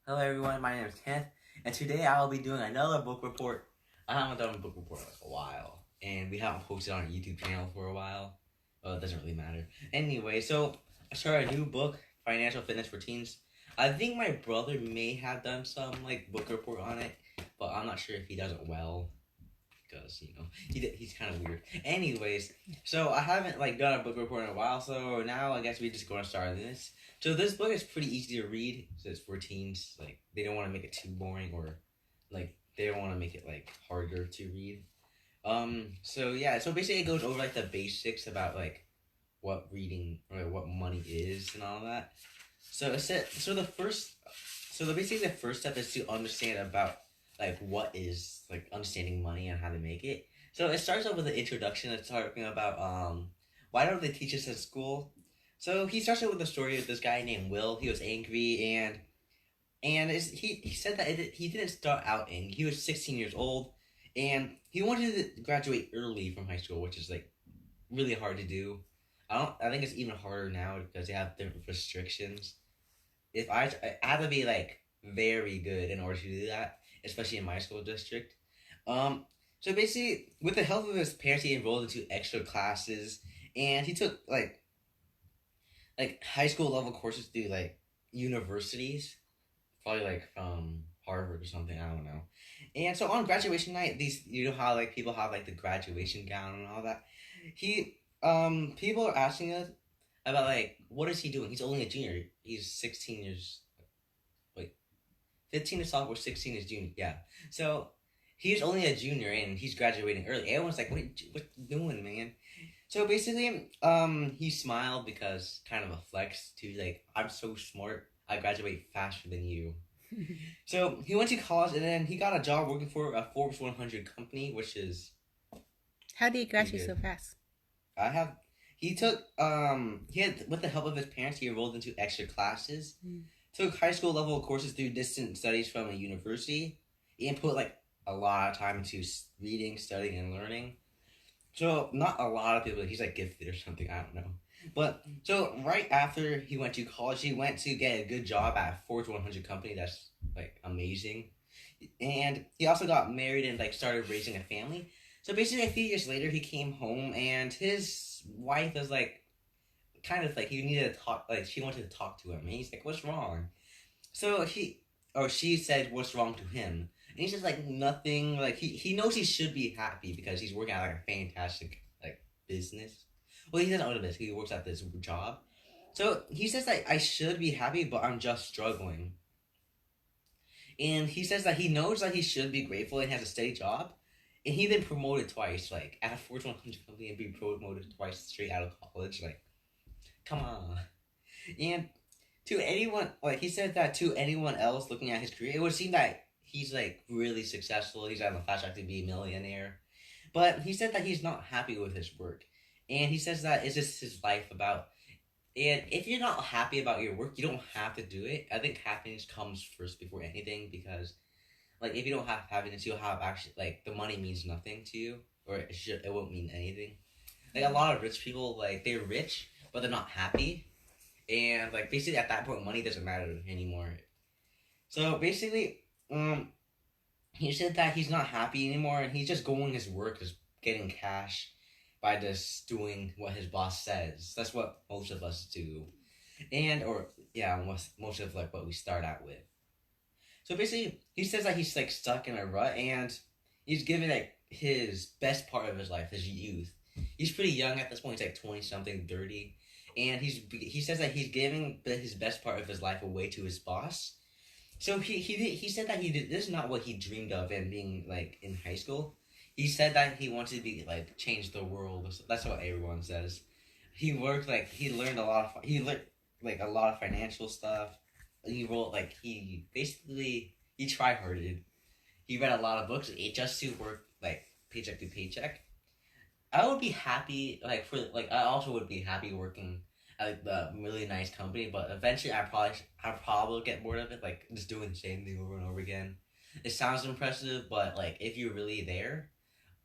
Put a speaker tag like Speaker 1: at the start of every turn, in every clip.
Speaker 1: Hello everyone, my name is Kenneth, and today I will be doing another book report. I haven't done a book report in like a while, and we haven't posted on our YouTube channel for a while. Well, it doesn't really matter. Anyway, so I started a new book, Financial Fitness for Teens. I think my brother may have done some like book report on it, but I'm not sure if he does it well because he's kind of weird. Anyways, so I haven't like done a book report in a while, so now I guess we just gonna start this. So this book is pretty easy to read. So it's for teens. Like they don't want to make it too boring or like they don't want to make it like harder to read. So yeah. So basically, it goes over like the basics about like what reading or what money is and all that. So it said so the first so the basically the first step is to understand about like what is like understanding money and how to make it. So it starts off with an introduction. It's talking about why don't they teach us at school. So he starts out with the story of this guy named Will. He was angry he said that he didn't start out angry. He was 16 years old and he wanted to graduate early from high school, which is like really hard to do. I think it's even harder now because they have different restrictions. If I have to be like very good in order to do that, especially in my school district. So basically, with the help of his parents, he enrolled into extra classes, and he took like high school level courses through like universities, probably like from Harvard or something. I don't know. And so on graduation night, these how like people have like the graduation gown and all that. People are asking us about like what is he doing? He's only a junior. He's 16 years. Wait, 15 is sophomore, 16 is junior. Yeah. So he's only a junior and he's graduating early. Everyone's like, what you doing, man? So basically, he smiled because kind of a flex to like, I'm so smart. I graduate faster than you. So he went to college and then he got a job working for a Forbes 100 company, which is
Speaker 2: How did you
Speaker 1: pretty
Speaker 2: graduate so
Speaker 1: good.
Speaker 2: fast?
Speaker 1: I have. He had with the help of his parents, he enrolled into extra classes, took high school level courses through distant studies from a university, and put like a lot of time into reading, studying, and learning. So not a lot of people. He's like gifted or something. I don't know. But so right after he went to college, he went to get a good job at a Forbes 100 company. That's like amazing. And he also got married and like started raising a family. So basically, a few years later, he came home and his wife was like, kind of like he needed to talk. Like she wanted to talk to him, and he's like, "What's wrong?" So she said, "What's wrong to him?" And he's just like nothing. Like he knows he should be happy because he's working at like a fantastic like business. Well, he doesn't own a business. He works at this job. So he says that I should be happy, but I'm just struggling. And he says that he knows that he should be grateful and has a steady job. And he been promoted twice, like at a Fortune 100 company and being promoted twice straight out of college. Like, come on. And to anyone, like he said that to anyone else looking at his career, it would seem that he's like really successful. He's on the fast track to be a millionaire. But he said that he's not happy with his work. And he says that it's just his life about. And if you're not happy about your work, you don't have to do it. I think happiness comes first before anything because, like, if you don't have happiness, you'll have actually, like, the money means nothing to you, or it won't mean anything. Like, a lot of rich people, like, they're rich, but they're not happy. And, like, basically at that point, money doesn't matter anymore. So, basically, he said that he's not happy anymore and he's just going his work, just getting cash by just doing what his boss says. That's what most of us do. And, or, yeah, most of, like, what we start out with. So basically, he says that he's, like, stuck in a rut and he's giving, like, his best part of his life, his youth. He's pretty young at this point. He's, like, 20-something, 30. And he says that he's giving his best part of his life away to his boss. So he said that this is not what he dreamed of in being like in high school. He said that he wanted to be like change the world. That's what everyone says. He worked like he learned a lot of he learned like a lot of financial stuff. He wrote like he tried harded. He read a lot of books just to work like paycheck to paycheck. I would be happy I also would be happy working at like the really nice company, but eventually I probably will get bored of it, like just doing the same thing over and over again. It sounds impressive, but like if you're really there,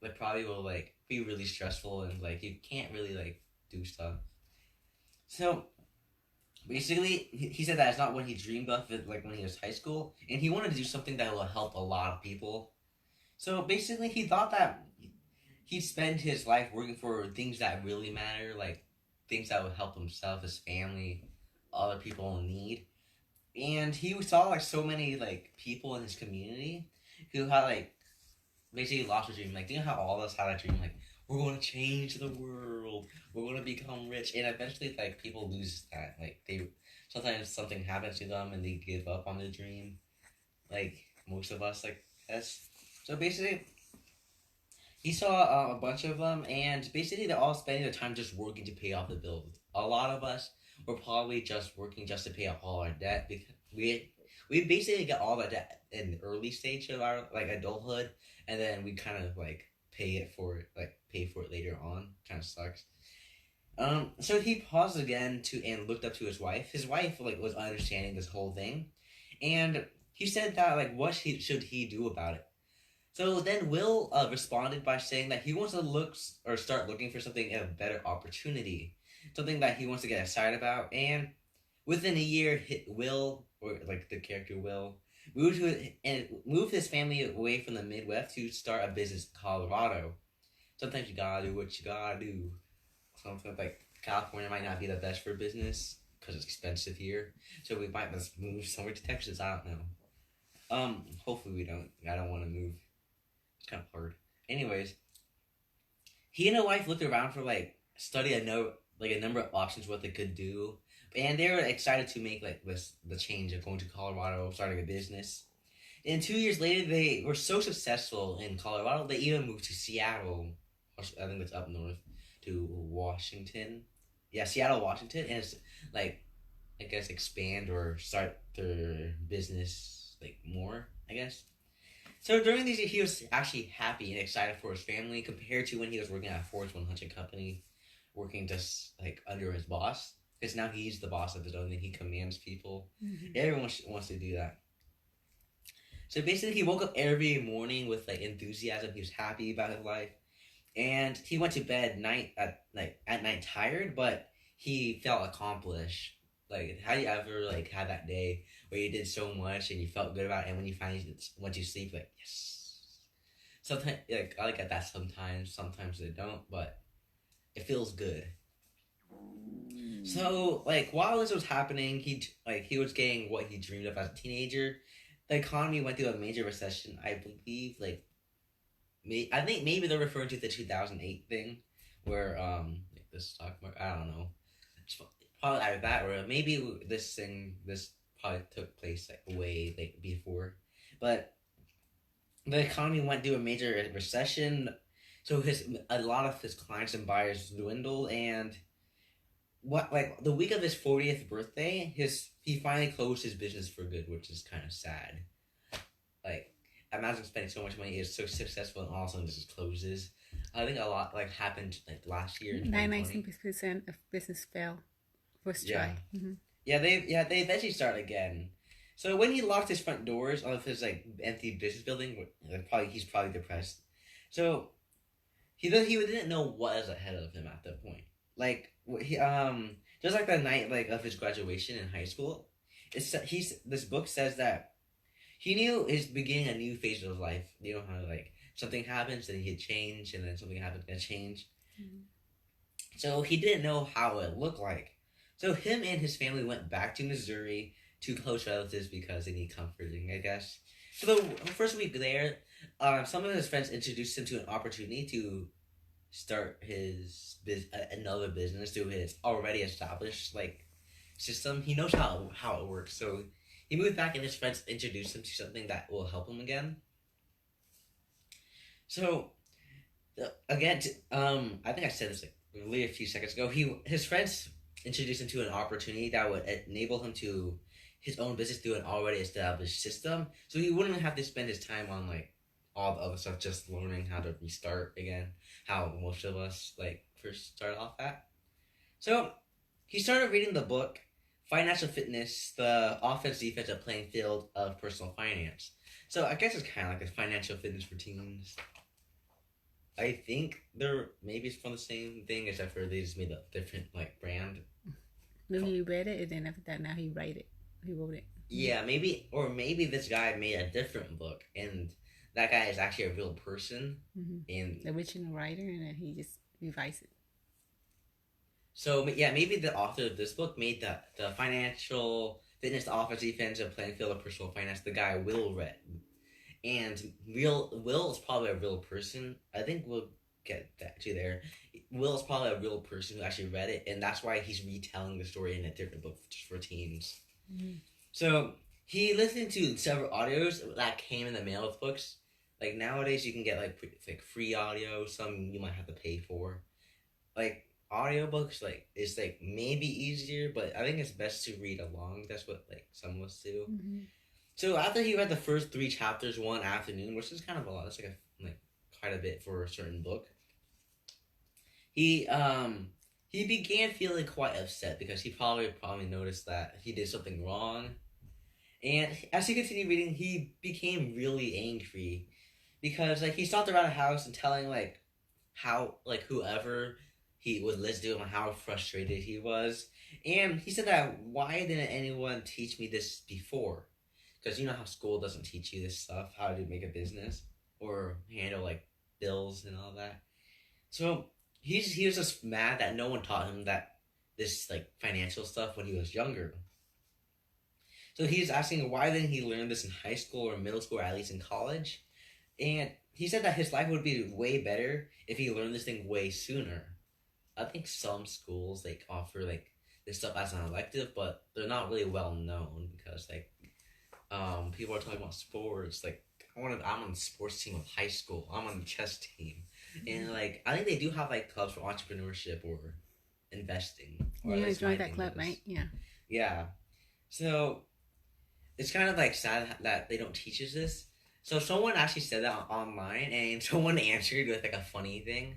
Speaker 1: it probably will like be really stressful and like you can't really like do stuff. So Basically, he said that it's not what he dreamed of, like when he was high school, and he wanted to do something that will help a lot of people. So basically, he thought that he'd spend his life working for things that really matter, like things that would help himself, his family, other people in need. And he saw like so many like people in his community who had like basically lost a dream. Like, do you know how all of us had a dream? Like, we're going to change the world. We're going to become rich. And eventually, like, people lose that. Like, they sometimes something happens to them and they give up on the dream. Like most of us, like us. So basically, he saw a bunch of them, and basically they're all spending their time just working to pay off the bills. A lot of us were probably just working just to pay off all our debt because we basically get all the debt in the early stage of our like adulthood, and then we kind of like pay for it later on. Kind of sucks. So he paused again to and looked up to his wife. His wife like was understanding this whole thing, and he said that like should he do about it? So then Will responded by saying that he wants to look or start looking for something a better opportunity, something that he wants to get excited about. And within a year, Will or like the character Will moved his family away from the Midwest to start a business in Colorado. Sometimes you gotta do what you gotta do. Something like California might not be the best for business because it's expensive here, so we might just move somewhere to Texas. I don't know. Hopefully we don't. I don't want to move. It's kind of hard. Anyways, he and his wife looked around for like study a number of options what they could do, and they were excited to make like the change of going to Colorado, starting a business. And 2 years later, they were so successful in Colorado they even moved to Seattle. I think it's up north to Washington. Yeah, Seattle, Washington, and it's like I guess expand or start their business like more. I guess. So during these years, he was actually happy and excited for his family compared to when he was working at a Fortune 100 company, working just like under his boss. Because now he's the boss of his own and he commands people. Mm-hmm. Everyone wants to do that. So basically, he woke up every morning with like enthusiasm. He was happy about his life, and he went to bed at night tired, but he felt accomplished. Like, how do you ever like have that day where you did so much and you felt good about it, and when you finally went to sleep, like yes. Sometimes like I get that sometimes. Sometimes I don't, but it feels good. So like while this was happening, he was getting what he dreamed of as a teenager. The economy went through a major recession. I believe I think maybe they're referring to the 2008 thing, where like the stock market. I don't know. It's probably either that or maybe this probably took place like way like before, but the economy went through a major recession, so a lot of his clients and buyers dwindled, and the week of his 40th birthday, he finally closed his business for good, which is kind of sad. Like, imagine spending so much money, is so successful, and all of a sudden this just closes. I think a lot like happened like last year in
Speaker 2: 90% of business fell first try.
Speaker 1: Yeah. Mm-hmm. They eventually start again. So when he locked his front doors of his like empty business building, he's probably depressed. So he didn't know what was ahead of him at that point. Like he just like the night like of his graduation in high school, this book says that he knew he's beginning a new phase of his life. You know how like something happens and he'd change, and then something happens and change. Mm-hmm. So he didn't know how it looked like. So him and his family went back to Missouri to close relatives because they need comforting, I guess. So the first week there, some of his friends introduced him to an opportunity to start another business through his already established like system. He knows how it works. So he moved back, and his friends introduced him to something that will help him again. So again, I think I said this like really a few seconds ago. His friends introduced him to an opportunity that would enable him to his own business through an already established system, so he wouldn't have to spend his time on like all the other stuff, just learning how to restart again, how most of us like first start off at. So he started reading the book Financial Fitness, the offense defensive playing field of personal finance. So I guess it's kind of like a financial fitness for teens. I think they're maybe it's from the same thing, except for they just made a different like brand.
Speaker 2: Maybe he read it and then after that now he write it. He wrote it.
Speaker 1: Yeah, maybe, or maybe this guy made a different book, and that guy is actually a real person, and
Speaker 2: The original writer, and then he just revised it.
Speaker 1: so yeah, maybe the author of this book made the financial fitness office defense of playing field of personal finance. The guy Will read, and Will is probably a real person. I think we'll get that to there. Will is probably a real person who actually read it, and that's why he's retelling the story in a different book just for teens. So he listened to several audios that came in the mail with books. Like nowadays, you can get like free audio. Some you might have to pay for. Like audiobooks, like it's like maybe easier, but I think it's best to read along. That's what like some of us do. So after he read the first 3 chapters one afternoon, which is kind of a lot. It's like quite a bit for a certain book. He began feeling quite upset because he probably noticed that he did something wrong. And as he continued reading, he became really angry because like he stopped around the house and telling like how like whoever he would listen to him how frustrated he was. And he said that why didn't anyone teach me this before? Because you know how school doesn't teach you this stuff, how to make a business or handle like bills and all that. So he was just mad that no one taught him that this like financial stuff when he was younger. So he's asking why didn't he learn this in high school or middle school or at least in college? And he said that his life would be way better if he learned this thing way sooner. I think some schools like offer like this stuff as an elective, but they're not really well known because like people are talking about sports. Like I'm on the sports team of high school. I'm on the chess team, and like I think they do have like clubs for entrepreneurship or investing. Or
Speaker 2: You joined that club, right? Yeah.
Speaker 1: Yeah. So it's kind of like sad that they don't teach us this. So someone actually said that online, and someone answered with like a funny thing.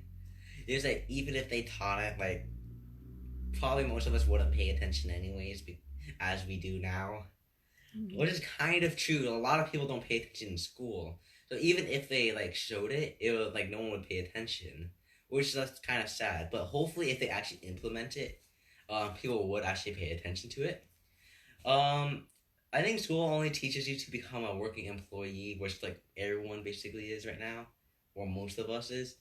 Speaker 1: It was like even if they taught it, like probably most of us wouldn't pay attention anyways, as we do now. Which is kind of true. A lot of people don't pay attention in school. So even if they like showed it, it would like no one would pay attention, which is kind of sad. But hopefully, if they actually implement it, people would actually pay attention to it. I think school only teaches you to become a working employee, which like everyone basically is right now, or most of us is.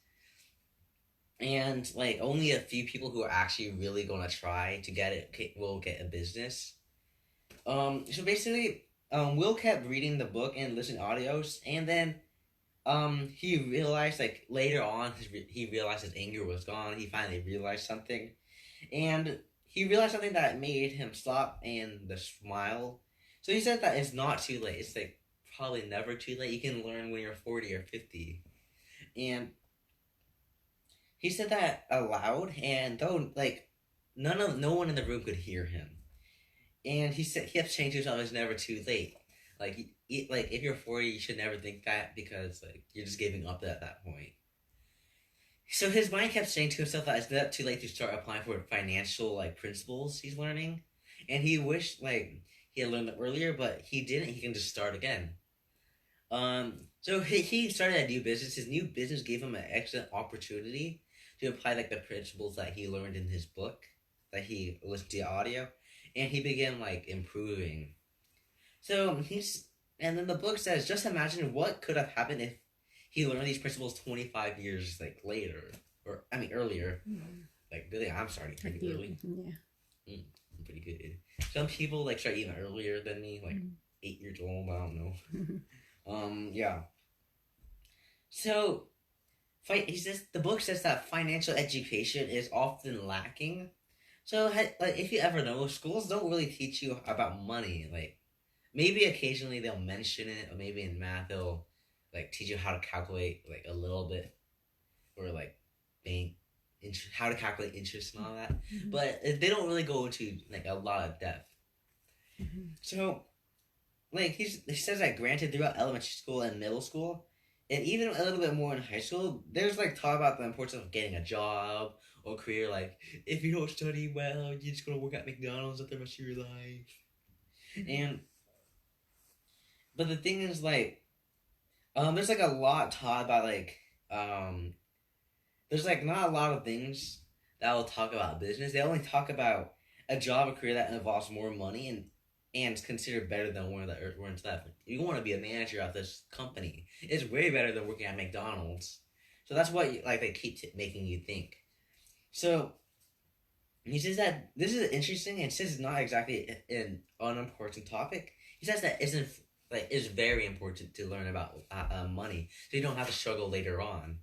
Speaker 1: And like only a few people who are actually really gonna try to get it will get a business. So basically, Will kept reading the book and listening to audios, and then, he realized, like, later on, he realized his anger was gone. He finally realized something, and he realized something that made him stop and the smile. So he said that it's not too late. It's, like, probably never too late. You can learn when you're 40 or 50. And he said that aloud, and though, like, no one in the room could hear him. And he kept saying to himself, "It's never too late." Like, like if you're 40, you should never think that because like you're just giving up at that point. So his mind kept saying to himself that it's not too late to start applying for financial like principles he's learning, and he wished like he had learned them earlier, but he didn't. He can just start again. So he started a new business. His new business gave him an excellent opportunity to apply like the principles that he learned in his book that he listened to audio. And he began like improving. So and then the book says, just imagine what could have happened if he learned these principles 25 years like later, or I mean earlier. Like really, I'm starting pretty early.
Speaker 2: Yeah,
Speaker 1: I'm pretty good. Some people like start even earlier than me, like 8 years old. I don't know. Yeah. So, he says the book says that financial education is often lacking. So, like, if you ever know, schools don't really teach you about money. Like, maybe occasionally they'll mention it, or maybe in math they'll, like, teach you how to calculate, like, a little bit, or, like, how to calculate interest and all that. But they don't really go into, like, a lot of depth. So, like, he says that granted throughout elementary school and middle school, and even a little bit more in high school, there's, like, talk about the importance of getting a job, or career, like, if you don't study well, you're just gonna work at McDonald's for the rest of your life. But the thing is, like, there's, like, a lot taught about, like, there's, like, not a lot of things that will talk about business. They only talk about, a job or career that involves more money and is considered better than one that earns less. You want to be a manager at this company. It's way better than working at McDonald's. So that's what like they keep making you think. So he says that this is interesting and says it's not exactly an unimportant topic. He says that isn't like it's very important to learn about money so you don't have to struggle later on.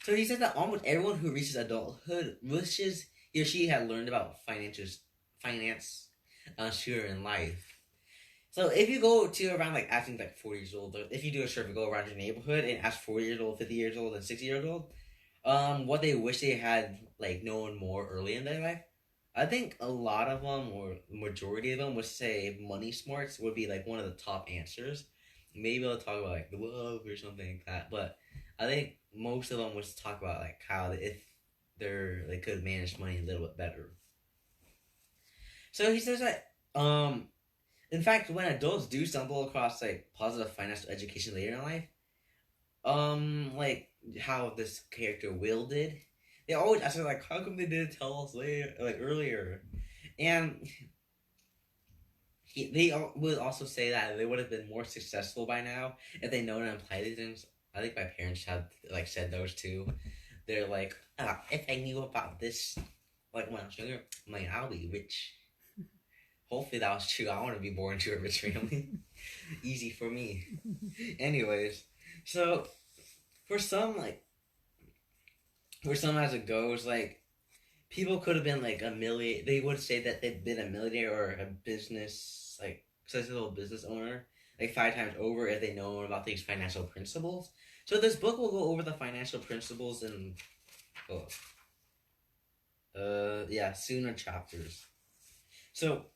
Speaker 1: So he said that almost everyone who reaches adulthood wishes he or she had learned about finance sooner in life. So if you go to around like I think like 40 years old, or if you do a survey, go around your neighborhood and ask 40 years old, 50 years old, and 60 years old, what they wish they had like known more early in their life. I think a lot of them, or majority of them, would say money smarts would be like one of the top answers. Maybe they'll talk about like love or something like that, but I think most of them would talk about like how if they could manage money a little bit better. So he says that in fact when adults do stumble across like positive financial education later in life, like how this character Will did, they always ask her like, how come they didn't tell us later, like earlier? And they would also say that they would have been more successful by now if they known and applied these things. I think my parents have like said those too. They're like, if I knew about this, like when I was younger, like I'll be rich. Hopefully that was true. I want to be born to a rich family. Easy for me. Anyways, so for some as it goes, like people could have been like a million. They would say that they've been a millionaire or a business like successful business owner like 5 times over if they know about these financial principles. So this book will go over the financial principles in sooner chapters. So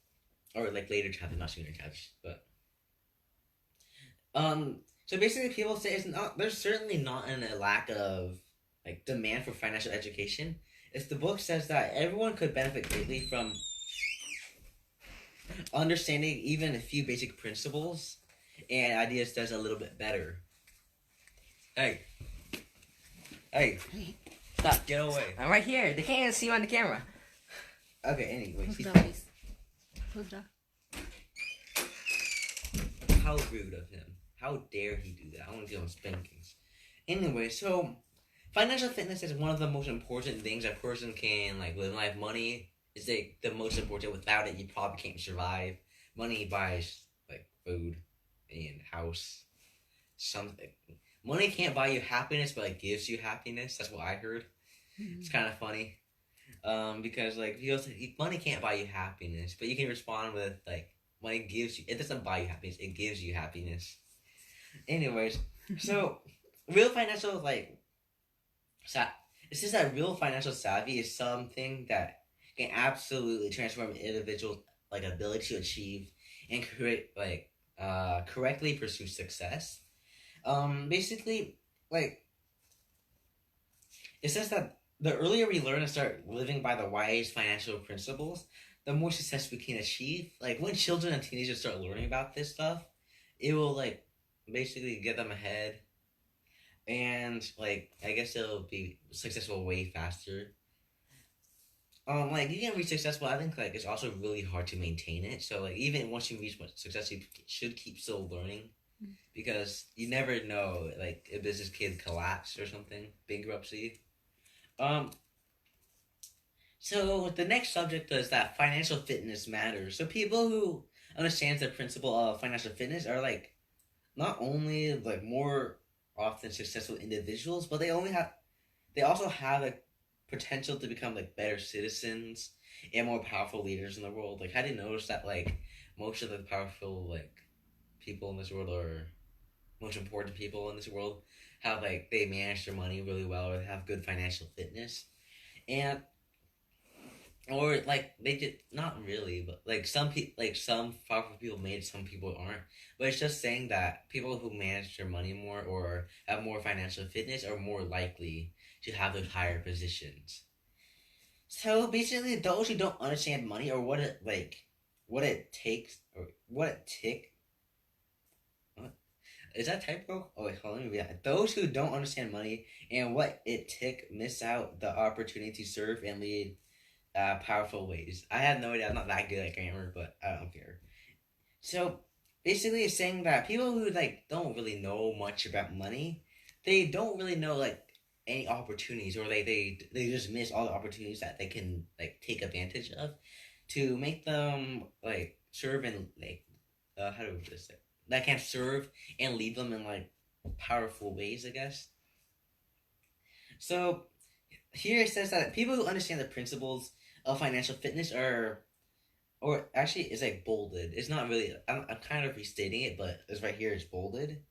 Speaker 1: or like later chapters, not sooner chapters, but so basically people say it's not there's certainly not a lack of like demand for financial education. It's the book says that everyone could benefit greatly from understanding even a few basic principles and ideas does a little bit better. Hey, stop! Get away!
Speaker 3: I'm right here. They can't even see you on the camera.
Speaker 1: Okay. Anyways,
Speaker 2: Who's that?
Speaker 1: How rude of him! How dare he do that? I want to give him spankings. Anyway, so financial fitness is one of the most important things a person can like live in life. Money is like the most important. Without it, you probably can't survive. Money buys like food and house. Something. Money can't buy you happiness, but it gives you happiness. That's what I heard. Mm-hmm. It's kind of funny. Because like money can't buy you happiness, but you can respond with like money gives you. It doesn't buy you happiness. It gives you happiness. Anyways, so real financial like. It's just that real financial savvy is something that can absolutely transform an individual's like ability to achieve and correctly pursue success. Basically, like it says that the earlier we learn and start living by the wise financial principles, the more success we can achieve. Like when children and teenagers start learning about this stuff, it will like basically get them ahead. And like I guess it'll be successful way faster. Like you can be successful. I think like it's also really hard to maintain it. So like even once you reach success, you should keep still learning, because you never know like a business could collapse or something, bankruptcy. So the next subject is that financial fitness matters. So people who understand the principle of financial fitness are like not only like more often successful individuals, but they also have a potential to become like better citizens and more powerful leaders in the world. Like, how do you notice that like most of the powerful like people in this world, or most important people in this world, have like they manage their money really well or have good financial fitness, and or like they did not really, but like some powerful people made, some people aren't. But it's just saying that people who manage their money more or have more financial fitness are more likely to have those higher positions. So basically, those who don't understand money or what it takes or what it take. What is that typo? Oh wait, hold on, let me read that. Those who don't understand money and what it take miss out the opportunity to serve and lead powerful ways. I have no idea. I'm not that good at grammar, but I don't care. So basically, it's saying that people who like don't really know much about money, they don't really know like any opportunities, or they just miss all the opportunities that they can like take advantage of to make them like serve and like how do we put this? That can serve and lead them in like powerful ways, I guess. So here it says that people who understand the principles of financial fitness are, or actually it's like bolded. It's not really. I'm kind of restating it, but it's right here. It's bolded.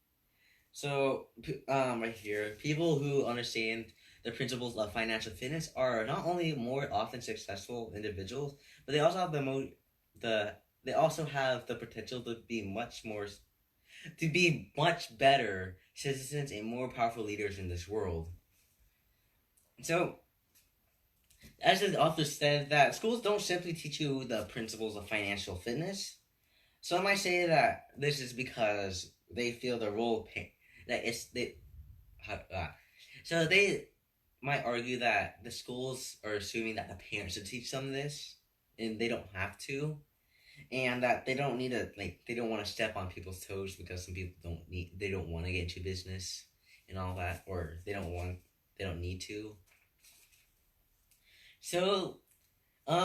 Speaker 1: So right here, people who understand the principles of financial fitness are not only more often successful individuals, but they also have the they also have the potential to be much better citizens and more powerful leaders in this world. So as the author said, that schools don't simply teach you the principles of financial fitness. Some might say that this is because they feel the role of that it's they. Uh, so they might argue that the schools are assuming that the parents should teach them this, and they don't have to, and that they don't need to they don't want to step on people's toes because some people they don't want to get into business and all that, or they don't need to. So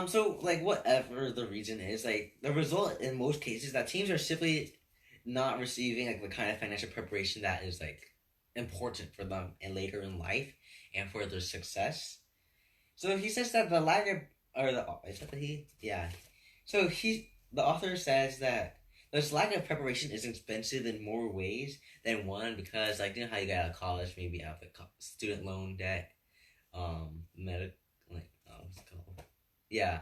Speaker 1: so like whatever the reason is, like the result in most cases that teams are simply not receiving like the kind of financial preparation that is like important for them and later in life and for their success. So he says that the lack of or the is that the he yeah. So the author says that this lack of preparation is expensive in more ways than one because like you know how you got out of college maybe have the student loan debt, medic like what's it called yeah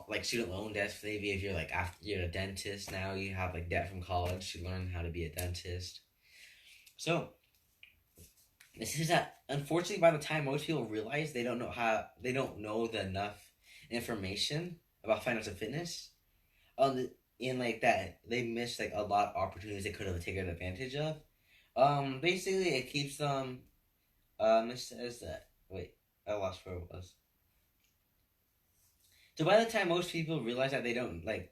Speaker 1: like student loan debts. Maybe if you're like after you're a dentist now, you have like debt from college to learn how to be a dentist. So this is that unfortunately by the time most people realize they don't know the enough information about financial fitness, in like that they miss like a lot of opportunities they could have taken advantage of. Basically it keeps them. It says that wait, I lost where it was. So by the time most people realize that they don't like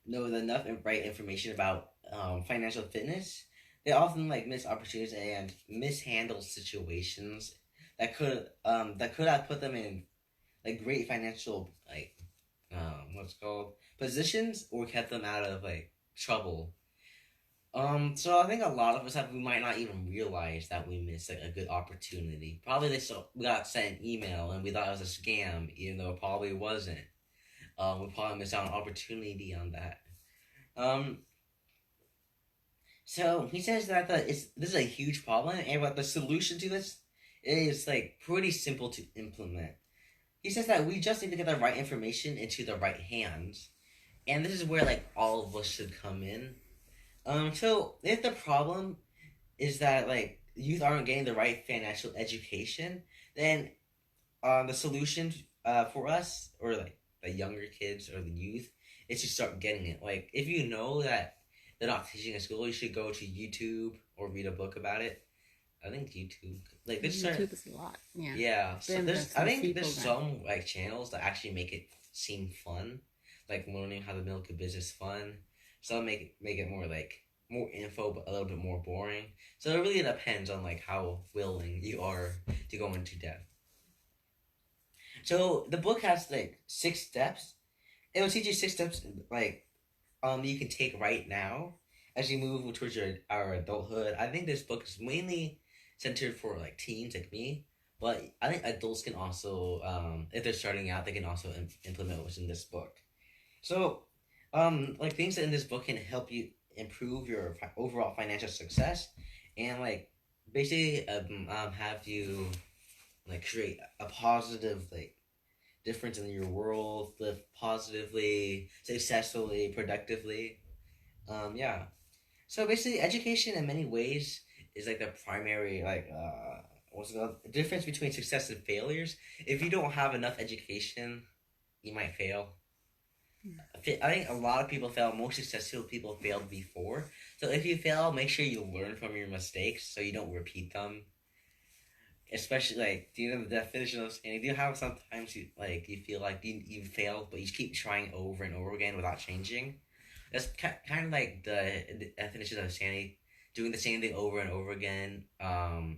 Speaker 1: know enough and right information about financial fitness, they often like miss opportunities and mishandle situations that could have put them in like great financial like what's it called positions or kept them out of like trouble. So I think a lot of us we might not even realize that we missed like a good opportunity. Probably we got sent an email and we thought it was a scam, even though it probably wasn't. We probably missed out on opportunity on that. Um, so he says that this is a huge problem, and what the solution to this is like pretty simple to implement. He says that we just need to get the right information into the right hands, and this is where like all of us should come in. So if the problem is that like youth aren't getting the right financial education, then the solution for us or like the younger kids or the youth is to start getting it. Like if you know that they're not teaching in school, you should go to YouTube or read a book about it. I think YouTube like there's
Speaker 2: YouTube is a lot. Yeah.
Speaker 1: Yeah. So there's I think there's
Speaker 2: now.
Speaker 1: some like channels that actually make it seem fun, like learning how to milk a business fun. Some make it more like more info but a little bit more boring. So it really depends on like how willing you are to go into depth. So the book has like 6 steps. It will teach you 6 steps like you can take right now as you move towards our adulthood. I think this book is mainly centered for like teens like me, but I think adults can also if they're starting out they can also implement what's in this book. So like things in this book can help you improve your overall financial success and like basically have you like create a positive like difference in your world, live positively, successfully, productively. Yeah. So basically, education in many ways is like the primary like what's it called? The difference between success and failures. If you don't have enough education, you might fail. I think a lot of people fail. Most successful people failed before. So if you fail, make sure you learn from your mistakes so you don't repeat them. especially like, do you know the definition of sanity? Do you have sometimes you feel like you failed, but you keep trying over and over again without changing? That's kind of like the definition of sanity. Doing the same thing over and over again,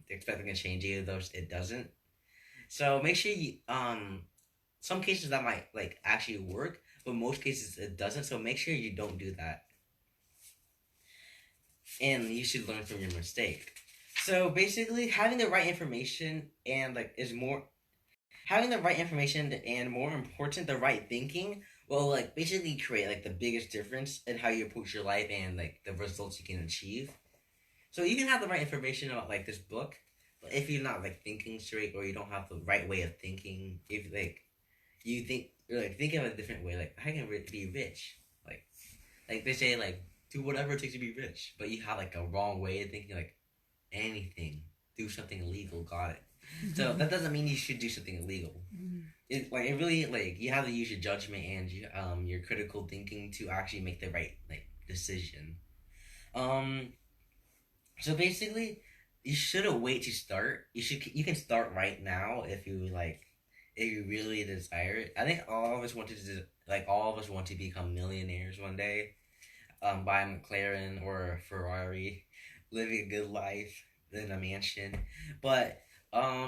Speaker 1: expecting a change even though it doesn't. So make sure you some cases that might like actually work, but most cases it doesn't. So make sure you don't do that, and you should learn from your mistake. So basically, having the right information and like is more having the right information and more important, the right thinking will like basically create like the biggest difference in how you approach your life and like the results you can achieve. So you can have the right information about like this book, but if you're not like thinking straight or you don't have the right way of thinking, if like you think you're like think of a different way, like I can be rich, like they say like do whatever it takes to be rich, but you have like a wrong way of thinking, like anything, do something illegal, got it. So that doesn't mean you should do something illegal. It really like you have to use your judgment and your critical thinking to actually make the right like decision. Um, so basically, you shouldn't wait to start. You can start right now if you really desire it. I think all of us want to become millionaires one day. Buy a McLaren or a Ferrari, living a good life in a mansion. But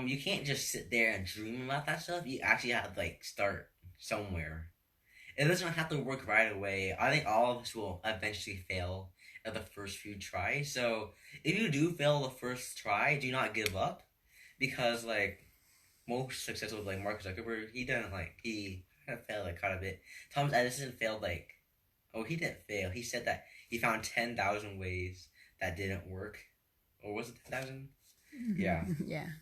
Speaker 1: you can't just sit there and dream about that stuff. You actually have to like start somewhere. It doesn't have to work right away. I think all of us will eventually fail at the first few tries. So if you do fail the first try, do not give up, because like most successful like Mark Zuckerberg, he kind of failed like quite a bit. Thomas Edison failed like he didn't fail. He said that he found 10,000 ways that didn't work, or was it 10,000? Yeah.
Speaker 2: Yeah.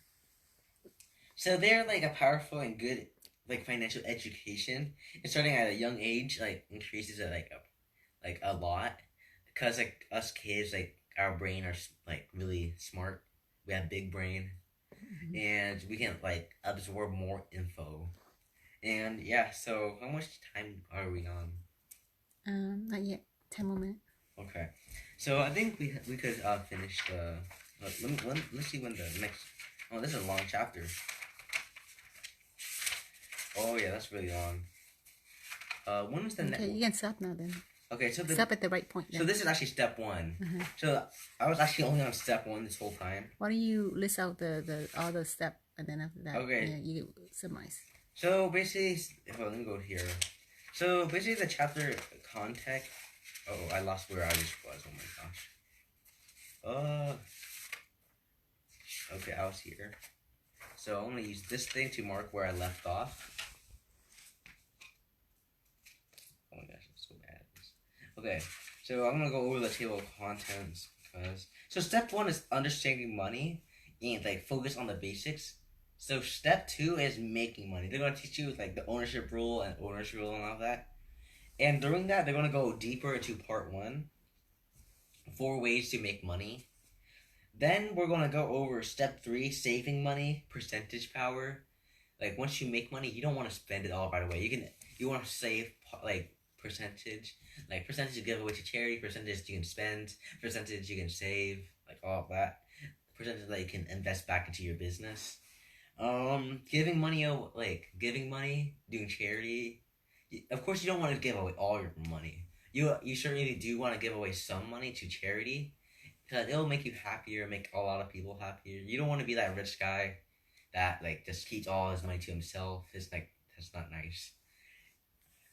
Speaker 1: So they're like a powerful and good like financial education, and starting at a young age like increases it like a lot, because like us kids like our brain are like really smart. We have big brain, and we can like absorb more info. And yeah, so how much time are we on?
Speaker 2: Not yet. 10 more minutes.
Speaker 1: Okay, so I think we could finish the. Let's see when the next. Oh, this is a long chapter. Oh yeah, that's really long. When was the next?
Speaker 2: Okay, you can stop now then.
Speaker 1: Okay, so
Speaker 2: Stop at the right point.
Speaker 1: so this is actually step one.
Speaker 2: Uh-huh.
Speaker 1: So I was actually only on step one this whole time.
Speaker 2: Why don't you list out the all the step, and then after that,
Speaker 1: Okay.
Speaker 2: you summarize.
Speaker 1: So basically, let me go here. So basically, the chapter context. Oh, I lost where I just was. Oh my gosh. Okay, I was here. So I'm gonna use this thing to mark where I left off. Oh my gosh, I'm so bad at this. Okay, so I'm gonna go over the table of contents because step one is understanding money and like focus on the basics. So step two is making money. They're gonna teach you like the ownership rule and all that. And during that, they're gonna go deeper into part one, 4 ways to make money. Then we're gonna go over step 3, saving money, percentage power. Like once you make money, you don't want to spend it all right away. You want to save like percentage you give away to charity, percentage you can spend, percentage you can save, like all of that. Percentage that you can invest back into your business. Giving money, doing charity. Of course, you don't want to give away all your money. You certainly do want to give away some money to charity, because it'll make you happier, make a lot of people happier. You don't want to be that rich guy that like just keeps all his money to himself. It's like that's not nice.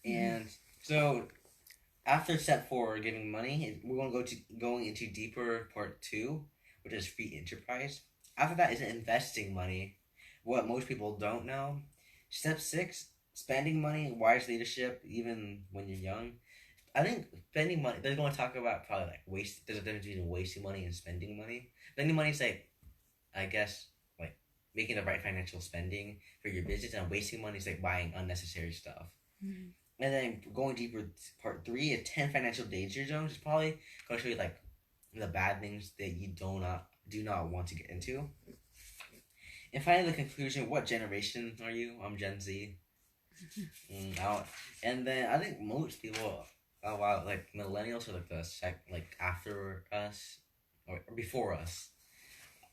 Speaker 1: And so after step 4, giving money, we're gonna going into deeper part 2, which is free enterprise. After that is investing money, what most people don't know. Step 6, spending money, wise leadership, even when you're young. I think spending money, they're going to talk about probably like there's a difference between wasting money and spending money. Spending money is like, I guess, like making the right financial spending for your business, and wasting money is like buying unnecessary stuff.
Speaker 2: Mm-hmm.
Speaker 1: And then going deeper, part 3 is 10 financial danger zones. It's probably going to show you like the bad things that you do not want to get into. And finally, the conclusion: what generation are you? I'm Gen Z. And then I think most people, like millennials are like after us or before us.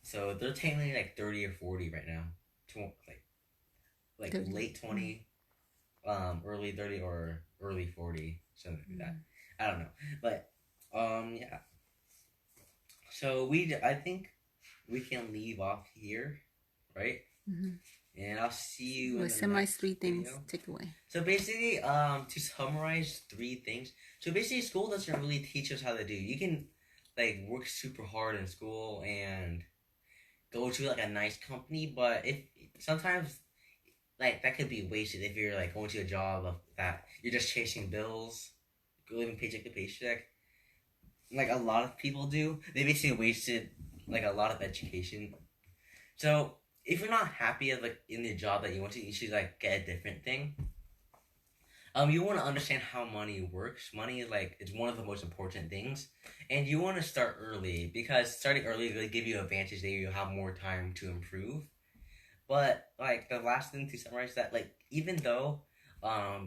Speaker 1: So they're technically like 30 or 40 right now. Like
Speaker 2: 30.
Speaker 1: late 20, early 30 or early 40, something like that. I don't know. But yeah. So I think we can leave off here, right?
Speaker 2: Mm-hmm.
Speaker 1: And I'll see you
Speaker 2: We'll
Speaker 1: in the
Speaker 2: summarize
Speaker 1: next
Speaker 2: 3 things.
Speaker 1: video.
Speaker 2: Take away.
Speaker 1: So basically, to summarize 3 things. So basically, school doesn't really teach us how to do. You can like work super hard in school and go to like a nice company, but if sometimes like that could be wasted if you're like going to a job of that you're just chasing bills, living paycheck to paycheck. Like a lot of people do. They basically wasted like a lot of education. So if you're not happy at like in the job that you want to, you should like get a different thing. You want to understand how money works. Money is like it's one of the most important things, and you want to start early because starting early will give you an advantage that you have more time to improve. But like the last thing to summarize that like even though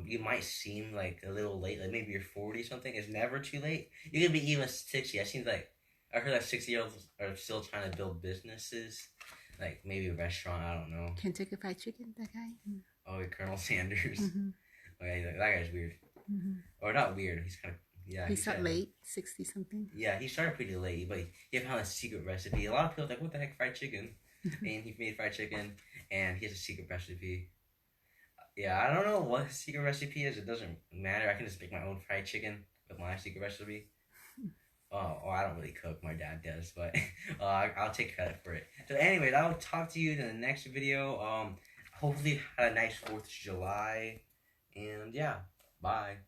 Speaker 1: you might seem like a little late, like maybe you're 40 something, it's never too late. You could be even 60. I heard that 60-year-olds are still trying to build businesses, like maybe a restaurant. I don't know.
Speaker 2: Kentucky Fried Chicken, that guy.
Speaker 1: Oh, Colonel Sanders.
Speaker 2: Mm-hmm.
Speaker 1: Okay, that guy's weird.
Speaker 2: Mm-hmm.
Speaker 1: Or not weird. He's kind of yeah.
Speaker 2: He started late, 60 something.
Speaker 1: Yeah, he started pretty late, but he found a secret recipe. A lot of people are like, "What the heck, fried chicken?" And he made fried chicken, and he has a secret recipe. Yeah, I don't know what his secret recipe is. It doesn't matter. I can just make my own fried chicken with my secret recipe. Oh, I don't really cook. My dad does, but I'll take credit for it. So, anyways, I'll talk to you in the next video. Hopefully, had a nice 4th of July, and yeah, bye.